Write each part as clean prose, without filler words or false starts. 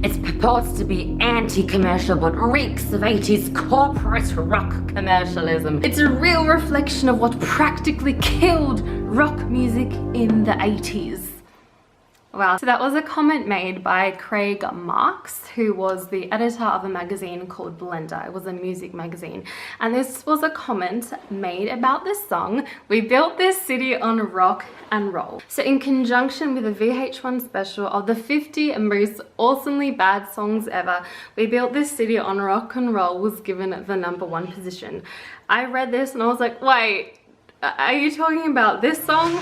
It purports to be anti-commercial but reeks of 80s corporate rock commercialism. It's a real reflection of what practically killed rock music in the 80s. Wow. So that was a comment made by Craig Marks, who was the editor of a magazine called Blender. It was a music magazine. And this was a comment made about this song, "We built this city on rock and roll." So in conjunction with a VH1 special of the 50 most awesomely bad songs ever, "We Built This City on Rock and Roll" was given the #1 position. I read this and I was like, wait, are you talking about this song?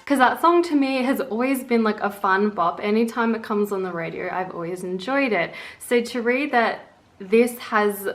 Because that song to me has always been like a fun bop. Anytime it comes on the radio, I've always enjoyed it. So to read that this has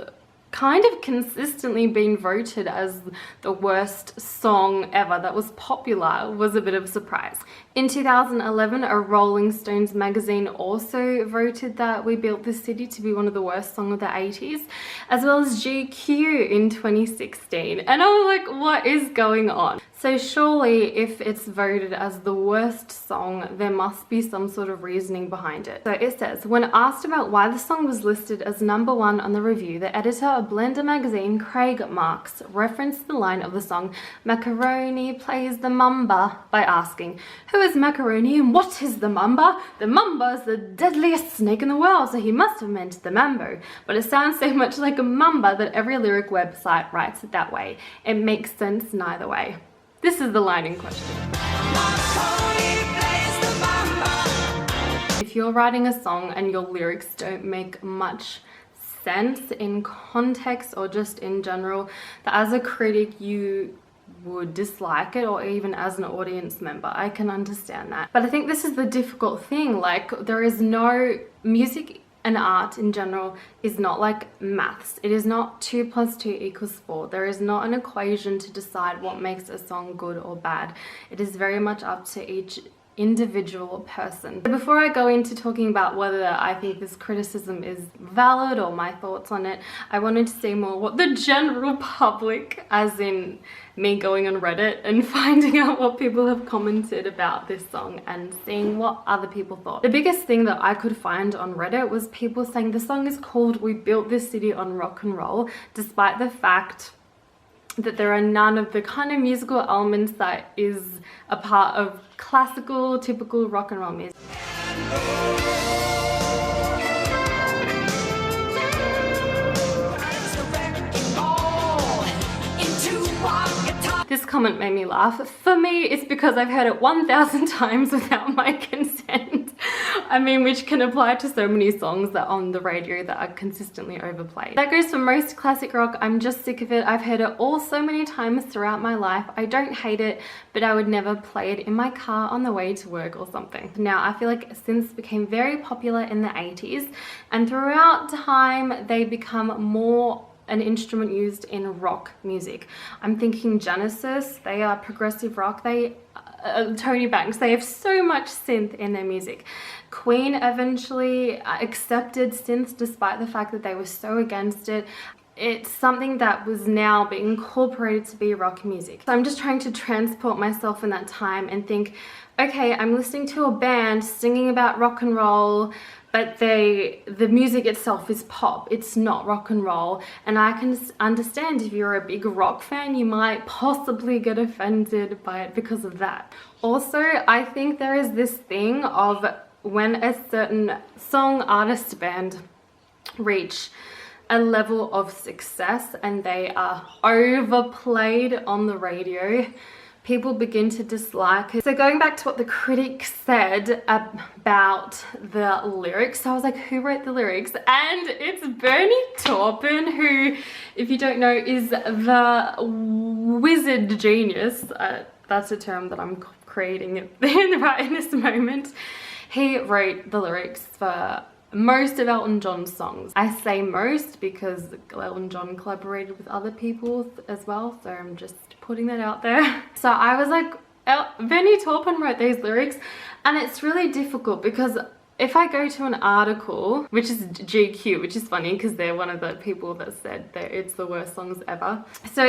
kind of consistently been voted as the worst song ever that was popular was a bit of a surprise. In 2011, a Rolling Stones magazine also voted that "We Built This City" to be one of the worst songs of the 80s, as well as GQ in 2016. And I was like, what is going on? So surely if it's voted as the worst song, there must be some sort of reasoning behind it. So it says, when asked about why the song was listed as #1 on the review, the editor of Blender magazine, Craig Marks, referenced the line of the song, "Macaroni plays the mamba," by asking, "Who is Macaroni and what is the mamba? The mamba is the deadliest snake in the world, so he must have meant the mambo. But it sounds so much like a mamba that every lyric website writes it that way. It makes sense neither way." This is the line in question. If you're writing a song and your lyrics don't make much sense in context or just in general, that as a critic you would dislike it, or even as an audience member, I can understand that. But I think this is the difficult thing, like there is no music and art in general is not like maths. It is not 2 + 2 = 4. There is not an equation to decide what makes a song good or bad. It is very much up to each individual person. Before I go into talking about whether I think this criticism is valid or my thoughts on it, I wanted to say more what the general public, as in me going on Reddit and finding out what people have commented about this song and seeing what other people thought. The biggest thing that I could find on Reddit was people saying the song is called "We Built This City on Rock and Roll," despite the fact that there are none of the kind of musical elements that is a part of classical, typical rock and roll music. This comment made me laugh. For me, it's because I've heard it 1,000 times without my consent. I mean, which can apply to so many songs that are on the radio that are consistently overplayed. That goes for most classic rock. I'm just sick of it. I've heard it all so many times throughout my life. I don't hate it, but I would never play it in my car on the way to work or something. Now, I feel like synths became very popular in the 80s, and throughout time, they become more an instrument used in rock music. I'm thinking Genesis, they are progressive rock. Tony Banks, they have so much synth in their music. Queen eventually accepted synths despite the fact that they were so against it. It's something that was now being incorporated to be rock music. So I'm just trying to transport myself in that time and think, okay, I'm listening to a band singing about rock and roll, but the music itself is pop. It's not rock and roll. And I can understand if you're a big rock fan, you might possibly get offended by it because of that. Also, I think there is this thing of when a certain song, artist, band reach a level of success and they are overplayed on the radio, people begin to dislike it. So going back to what the critic said about the lyrics, I was like, who wrote the lyrics? And it's Bernie Taupin, who, if you don't know, is the wizard genius. That's a term that I'm creating right in this moment. He wrote the lyrics for most of Elton John's songs. I say most because Elton John collaborated with other people as well, so I'm just putting that out there. So I was like, Bernie Taupin wrote these lyrics, and it's really difficult because if I go to an article, which is GQ, which is funny because they're one of the people that said that it's the worst songs ever. So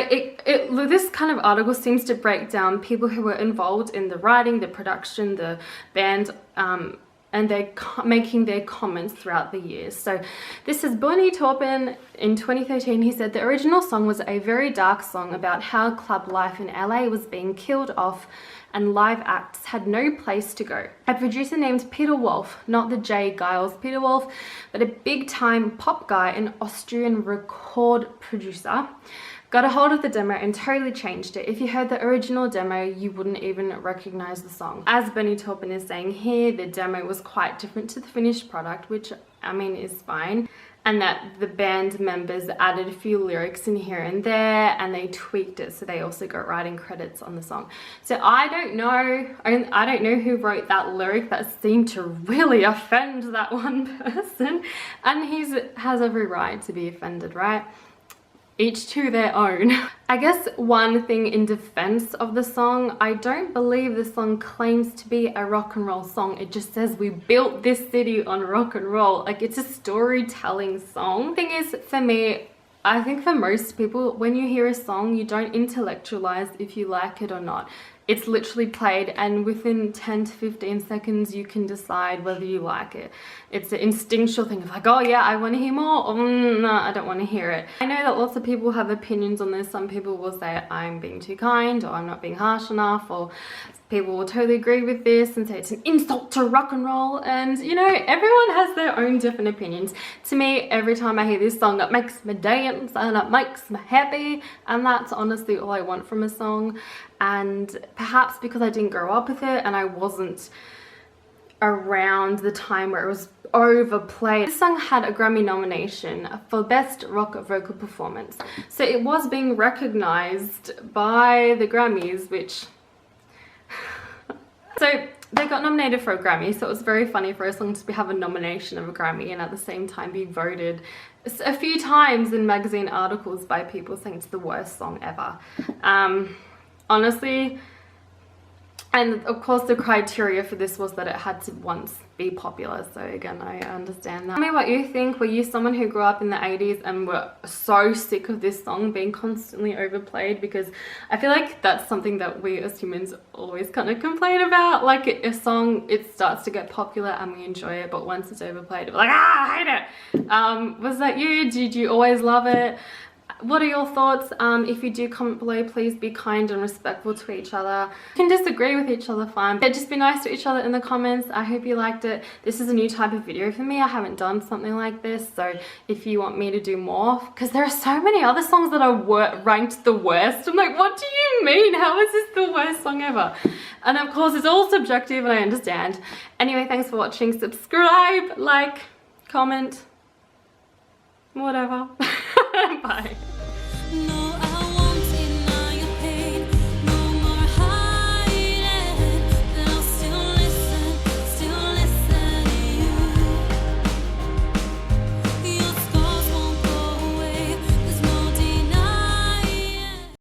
this kind of article seems to break down people who were involved in the writing, the production, the band, and they're making their comments throughout the years. So this is Bernie Taupin in 2013. He said the original song was a very dark song about how club life in LA was being killed off and live acts had no place to go. A producer named Peter Wolf, not the J. Giles Peter Wolf, but a big time pop guy, an Austrian record producer, got a hold of the demo and totally changed it. If you heard the original demo, you wouldn't even recognize the song. As Bernie Taupin is saying here, the demo was quite different to the finished product, which I mean is fine. And that the band members added a few lyrics in here and there and they tweaked it, so they also got writing credits on the song. So I don't know who wrote that lyric that seemed to really offend that one person, and he has every right to be offended, right? Each to their own. I guess one thing in defense of the song, I don't believe the song claims to be a rock and roll song. It just says we built this city on rock and roll. Like, it's a storytelling song. Thing is, for me, I think for most people, when you hear a song, you don't intellectualize if you like it or not. It's literally played, and within 10 to 15 seconds you can decide whether you like it. It's an instinctual thing of like, oh yeah, I want to hear more, or no, I don't want to hear it. I know that lots of people have opinions on this. Some people will say I'm being too kind, or I'm not being harsh enough, or people will totally agree with this and say it's an insult to rock and roll. And you know, everyone has their own different opinions. To me, every time I hear this song, it makes me dance and it makes me happy, and that's honestly all I want from a song. And perhaps because I didn't grow up with it and I wasn't around the time where it was overplayed. This song had a Grammy nomination for Best Rock Vocal Performance. So it was being recognized by the Grammys, which... So they got nominated for a Grammy, so it was very funny for a song to have a nomination of a Grammy and at the same time be voted a few times in magazine articles by people saying it's the worst song ever. Honestly, and of course the criteria for this was that it had to once be popular, so again, I understand that. Tell me what you think. Were you someone who grew up in the 80s and were so sick of this song being constantly overplayed? Because I feel like that's something that we as humans always kind of complain about. Like, a song, it starts to get popular and we enjoy it, but once it's overplayed, we're like, ah, I hate it. Was that you? Did you always love it? What are your thoughts? If you do comment below, please be kind and respectful to each other. You can disagree with each other, fine, but just be nice to each other in the comments. I hope you liked it. This is a new type of video for me. I haven't done something like this, so if you want me to do more, because there are so many other songs that are ranked the worst. I'm like, what do you mean? How is this the worst song ever? And of course, it's all subjective and I understand. Anyway, thanks for watching. Subscribe, like, comment, whatever. Bye.